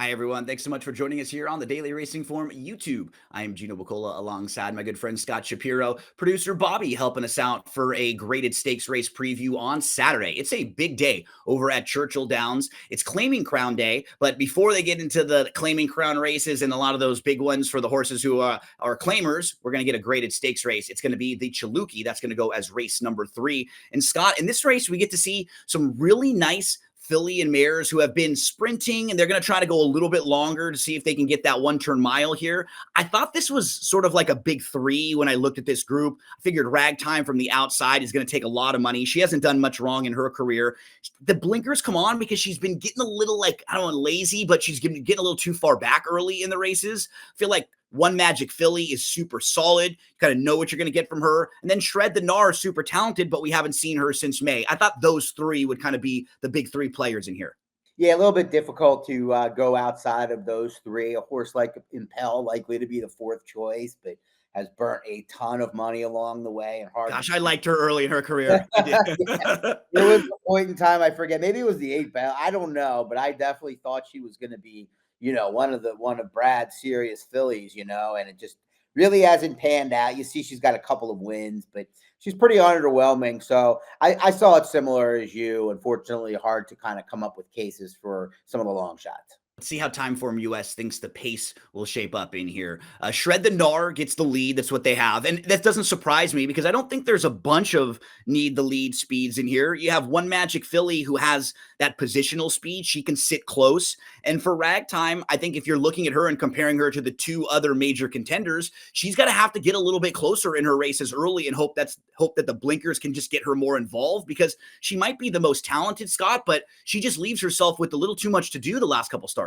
Hi, everyone. Thanks so much for joining us here on the Daily Racing Form YouTube. I am Gino Buccola alongside my good friend Scott Shapiro, producer Bobby helping us out for a graded stakes race preview on Saturday. It's a big day over at Churchill Downs. It's Claiming Crown Day, but before they get into the Claiming Crown races and a lot of those big ones for the horses who are claimers, we're going to get a graded stakes race. It's going to be the Chilukki. That's going to go as race number 3. And Scott, in this race, we get to see some really nice filly and mares who have been sprinting, and they're going to try to go a little bit longer to see if they can get that one-turn mile here. I thought this was sort of like a big 3 when I looked at this group. I figured Ragtime from the outside is going to take a lot of money. She hasn't done much wrong in her career. The blinkers come on because she's been getting a little, like, I don't know, lazy, but she's getting a little too far back early in the races. I feel like One Magic Filly is super solid. You kind of know what you're going to get from her. And then Shred the Gnar is super talented, but we haven't seen her since May. I thought those 3 would kind of be the big 3 players in here. Yeah, a little bit difficult to go outside of those 3. A horse like Impel likely to be the 4th choice, but has burnt a ton of money along the way and hard. Gosh, I liked her early in her career. I did. Yeah. There was a point in time, I forget, maybe it was the 8th, but I don't know, but I definitely thought she was going to be, one of Brad's serious fillies, and it just really hasn't panned out. You see, she's got a couple of wins, but she's pretty underwhelming. So I saw it similar as you. Unfortunately, hard to kind of come up with cases for some of the long shots. Let's see how Timeform US thinks the pace will shape up in here. Shred the Gnar gets the lead. That's what they have. And that doesn't surprise me because I don't think there's a bunch of need the lead speeds in here. You have One Magic Filly who has that positional speed. She can sit close. And for Ragtime, I think if you're looking at her and comparing her to the 2 other major contenders, she's got to have to get a little bit closer in her races early and hope that the blinkers can just get her more involved because she might be the most talented, Scott, but she just leaves herself with a little too much to do the last couple starts.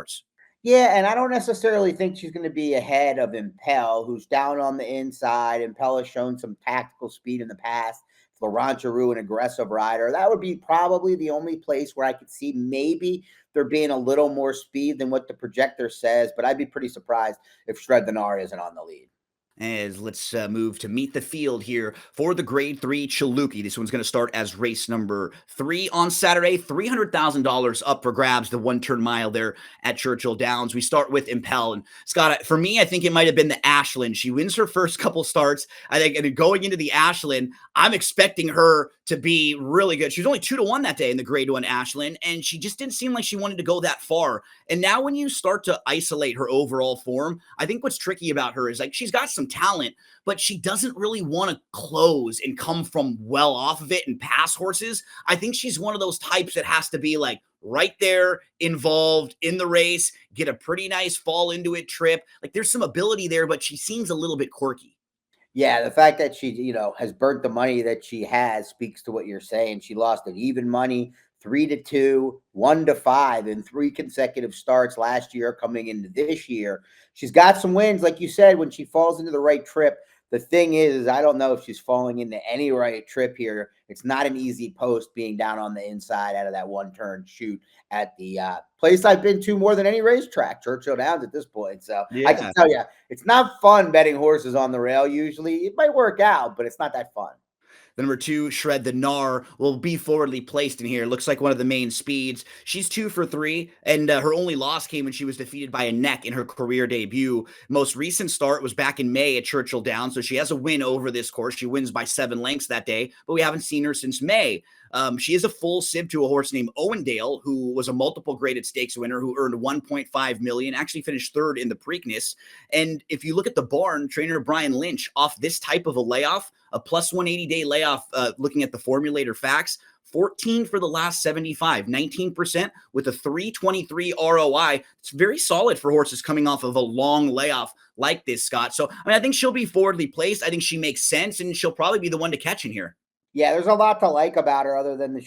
Yeah, and I don't necessarily think she's going to be ahead of Impel, who's down on the inside. Impel has shown some tactical speed in the past. Florent Giroux, an aggressive rider. That would be probably the only place where I could see maybe there being a little more speed than what the projector says, but I'd be pretty surprised if Shred the Gnar isn't on the lead. As let's move to meet the field here for the Grade 3 Chilukki. This one's going to start as race number 3 on Saturday. $300,000 up for grabs, the one-turn mile there at Churchill Downs. We start with Impel. And Scott, for me, I think it might have been the Ashland. She wins her first couple starts. I think and going into the Ashland, I'm expecting her to be really good. She was only 2-1 that day in the Grade 1 Ashland, and she just didn't seem like she wanted to go that far. And now when you start to isolate her overall form, I think what's tricky about her is like she's got some talent, but she doesn't really want to close and come from well off of it and pass horses. I think she's one of those types that has to be like right there, involved in the race, get a pretty nice fall into it trip. Like there's some ability there, but she seems a little bit quirky. Yeah, the fact that she, has burnt the money that she has speaks to what you're saying. She lost at even money, 3-2, 1-5 in 3 consecutive starts last year coming into this year. She's got some wins, like you said, when she falls into the right trip. The thing is I don't know if she's falling into any right trip here. It's not an easy post being down on the inside out of that one-turn shoot at the place I've been to more than any racetrack, Churchill Downs at this point. So I can Yeah. tell you, it's not fun betting horses on the rail usually. It might work out, but it's not that fun. The number 2, Shred the Gnar, will be forwardly placed in here. Looks like one of the main speeds. She's 2 for 3, and her only loss came when she was defeated by a neck in her career debut. Most recent start was back in May at Churchill Downs, so she has a win over this course. She wins by 7 lengths that day, but we haven't seen her since May. She is a full sib to a horse named Owendale, who was a multiple graded stakes winner who earned $1.5 million, actually finished 3rd in the Preakness. And if you look at the barn, trainer Brian Lynch off this type of a layoff, a plus 180-day layoff, looking at the formulator facts, 14 for the last 75, 19% with a 323 ROI. It's very solid for horses coming off of a long layoff like this, Scott. So, I think she'll be forwardly placed. I think she makes sense, and she'll probably be the one to catch in here. Yeah, there's a lot to like about her other than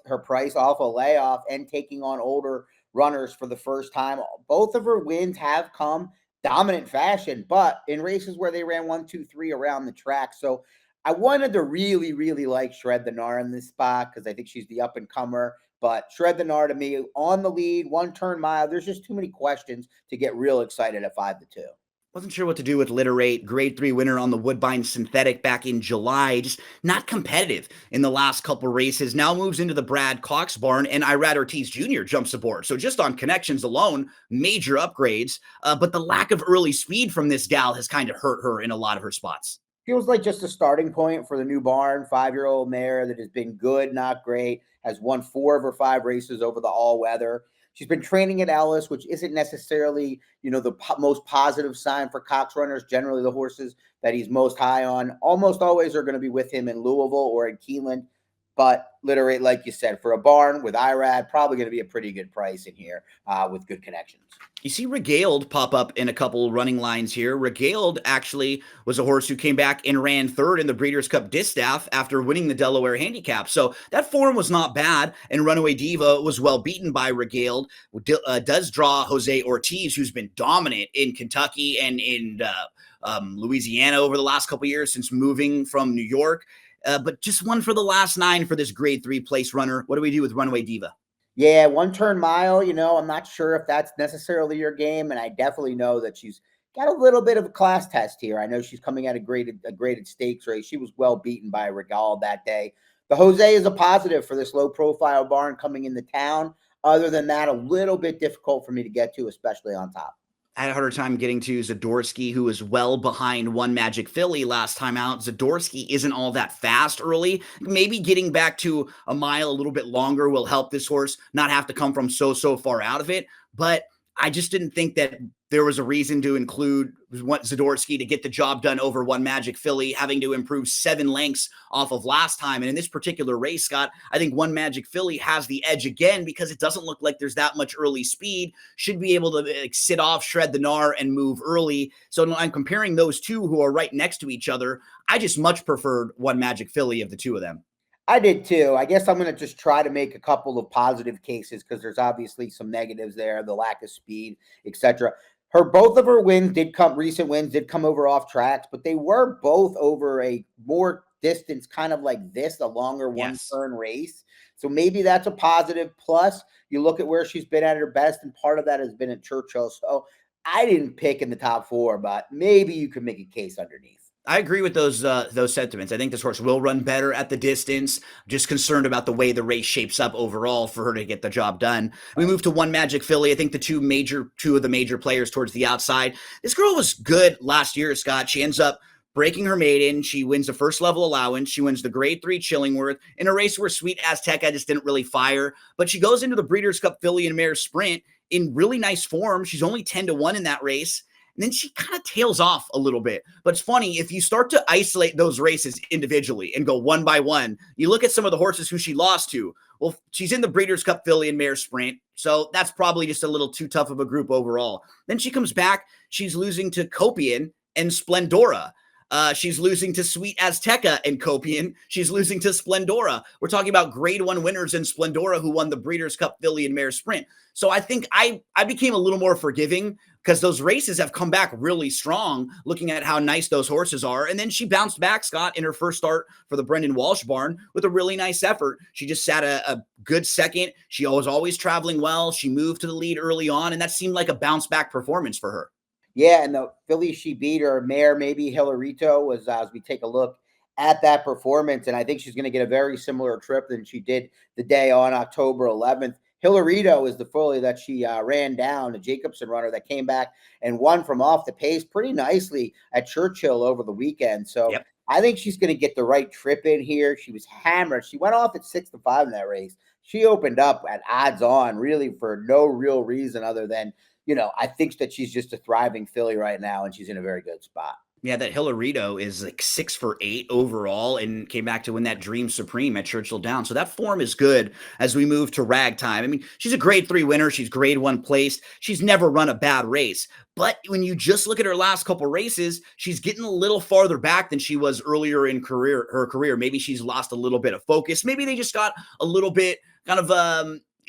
her price off a layoff and taking on older runners for the first time. Both of her wins have come dominant fashion, but in races where they ran 1, 2, 3 around the track. So I wanted to really, really like Shred the Gnar in this spot because I think she's the up and comer. But Shred the Gnar to me on the lead, one turn mile. There's just too many questions to get real excited at 5-2. Wasn't sure what to do with Literate, grade 3 winner on the Woodbine Synthetic back in July. Just not competitive in the last couple races. Now moves into the Brad Cox barn, and Irad Ortiz Jr. jumps aboard. So just on connections alone, major upgrades. But the lack of early speed from this gal has kind of hurt her in a lot of her spots. Feels like just a starting point for the new barn. 5-year-old mare that has been good, not great, has won 4 of her 5 races over the all-weather. She's been training at Ellis, which isn't necessarily, the most positive sign for Cox runners. Generally, the horses that he's most high on almost always are going to be with him in Louisville or in Keeneland. But Literate, like you said, for a barn with Irad, probably going to be a pretty good price in here with good connections. You see Regaled pop up in a couple running lines here. Regaled actually was a horse who came back and ran 3rd in the Breeders' Cup Distaff after winning the Delaware Handicap. So that form was not bad, and Runaway Diva was well beaten by Regaled. Does draw Jose Ortiz, who's been dominant in Kentucky and in Louisiana over the last couple years since moving from New York. But just one for the last 9 for this grade 3 place runner. What do we do with Runaway Diva? Yeah, 1-turn mile, I'm not sure if that's necessarily your game, and I definitely know that she's got a little bit of a class test here. I know she's coming at a graded stakes race. She was well beaten by Regal that day. The Jose is a positive for this low-profile barn coming into town. Other than that, a little bit difficult for me to get to, especially on top. I had a harder time getting to Zadorsky, who was well behind One Magic Philly last time out. Zadorsky isn't all that fast early. Maybe getting back to a mile a little bit longer will help this horse not have to come from so far out of it. But I just didn't think that there was a reason to include Zadorsky to get the job done over One Magic Philly, having to improve 7 lengths off of last time. And in this particular race, Scott, I think One Magic Philly has the edge again because it doesn't look like there's that much early speed. Should be able to sit off, shred the gnar, and move early. So I'm comparing those two who are right next to each other. I just much preferred One Magic Philly of the two of them. I did too. I guess I'm going to just try to make a couple of positive cases because there's obviously some negatives there, the lack of speed, etc. Both of her recent wins did come over off tracks, but they were both over a more distance, kind of like this, a longer one-turn race. So maybe that's a positive. Plus, you look at where she's been at her best, and part of that has been at Churchill. So I didn't pick in the top 4, but maybe you could make a case underneath. I agree with those sentiments. I think this horse will run better at the distance. Just concerned about the way the race shapes up overall for her to get the job done. We move to One Magic Philly. I think the two of the major players towards the outside. This girl was good last year, Scott. She ends up breaking her maiden. She wins the first level allowance. She wins the grade 3 Chillingworth in a race where Sweet Azteca just didn't really fire. But she goes into the Breeders' Cup Filly and Mare Sprint in really nice form. She's only 10-1 in that race. And then she kind of tails off a little bit. But it's funny, if you start to isolate those races individually and go one by one, you look at some of the horses who she lost to. Well, she's in the Breeders' Cup Filly and Mare Sprint, so that's probably just a little too tough of a group overall. Then she comes back. She's losing to Copian and Splendora. She's losing to Sweet Azteca and Copian. She's losing to Splendora. We're talking about grade 1 winners in Splendora who won the Breeders' Cup Filly and Mare Sprint. So I think I became a little more forgiving because those races have come back really strong, looking at how nice those horses are. And then she bounced back, Scott, in her first start for the Brendan Walsh barn with a really nice effort. She just sat a good second. She was always traveling well. She moved to the lead early on, and that seemed like a bounce back performance for her. Yeah, and the filly she beat, her mare, maybe Hilarito, was as we take a look at that performance. And I think she's going to get a very similar trip than she did the day on October 11th. Hilarito is the filly that she ran down, a Jacobson runner that came back and won from off the pace pretty nicely at Churchill over the weekend. So I think she's going to get the right trip in here. She was hammered. She went off at 6-5 in that race. She opened up at odds on really for no real reason other than, I think that she's just a thriving filly right now, and she's in a very good spot. Yeah, that Hilarito is like 6 for 8 overall and came back to win that Dream Supreme at Churchill Downs. So that form is good as we move to Ragtime. I mean, she's a grade 3 winner. She's grade 1 placed. She's never run a bad race. But when you just look at her last couple races, she's getting a little farther back than she was earlier in her career. Maybe she's lost a little bit of focus. Maybe they just got a little bit kind of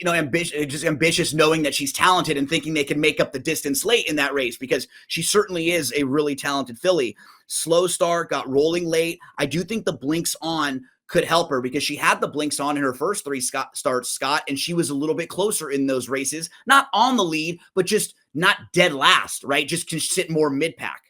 ambitious, knowing that she's talented and thinking they can make up the distance late in that race because she certainly is a really talented filly. Slow start, got rolling late. I do think the blinks on could help her because she had the blinks on in her first three starts, Scott, and she was a little bit closer in those races, not on the lead, but just not dead last, right? Just can sit more mid-pack.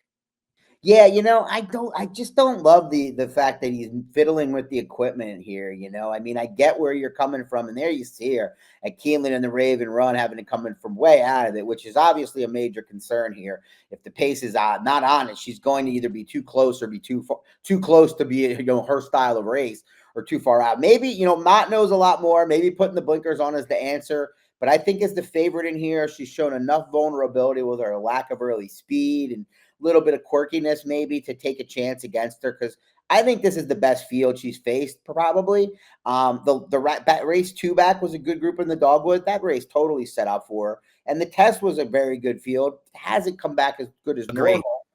Yeah, I just don't love the fact that he's fiddling with the equipment here. I mean, I get where you're coming from, and there you see her at Keeneland and the Raven Run having to come in from way out of it, which is obviously a major concern here. If the pace is not on it, she's going to either be too close or be too close to be her style of race, or too far out. Maybe Mott knows a lot more. Maybe putting the blinkers on is the answer. But I think as the favorite in here, she's shown enough vulnerability with her lack of early speed and little bit of quirkiness maybe to take a chance against her, because I think this is the best field she's faced probably. The race 2 back was a good group in the Dogwood. That race totally set up for her, and the test was a very good field. It hasn't come back as good as Agree. normal,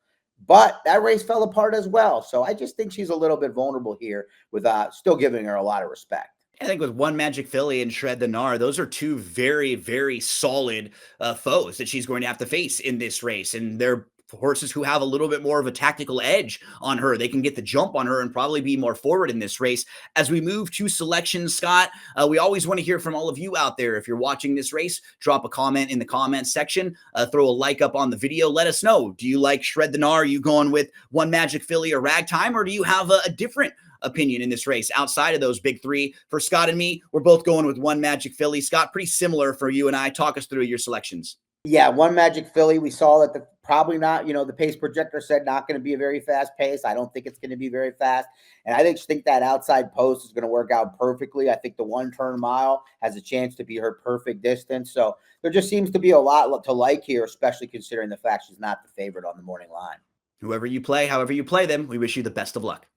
but that race fell apart as well. So I just think she's a little bit vulnerable here, with still giving her a lot of respect. I think with One Magic Philly and Shred the Gnar, those are two very, very solid foes that she's going to have to face in this race. And they're horses who have a little bit more of a tactical edge on her. They can get the jump on her and probably be more forward in this race. As we move to selections, Scott, we always want to hear from all of you out there. If you're watching this race, drop a comment in the comments section, throw a like up on the video. Let us know. Do you like Shred the Gnar? Are you going with One Magic Philly or Ragtime, or do you have a different opinion in this race outside of those big three? For Scott and me, we're both going with One Magic Philly. Scott, pretty similar for you and I. Talk us through your selections. Yeah, One Magic Philly. We saw that probably not, the pace projector said not going to be a very fast pace. I don't think it's going to be very fast. And I think that outside post is going to work out perfectly. I think the 1 turn mile has a chance to be her perfect distance. So there just seems to be a lot to like here, especially considering the fact she's not the favorite on the morning line. Whoever you play, however you play them, we wish you the best of luck.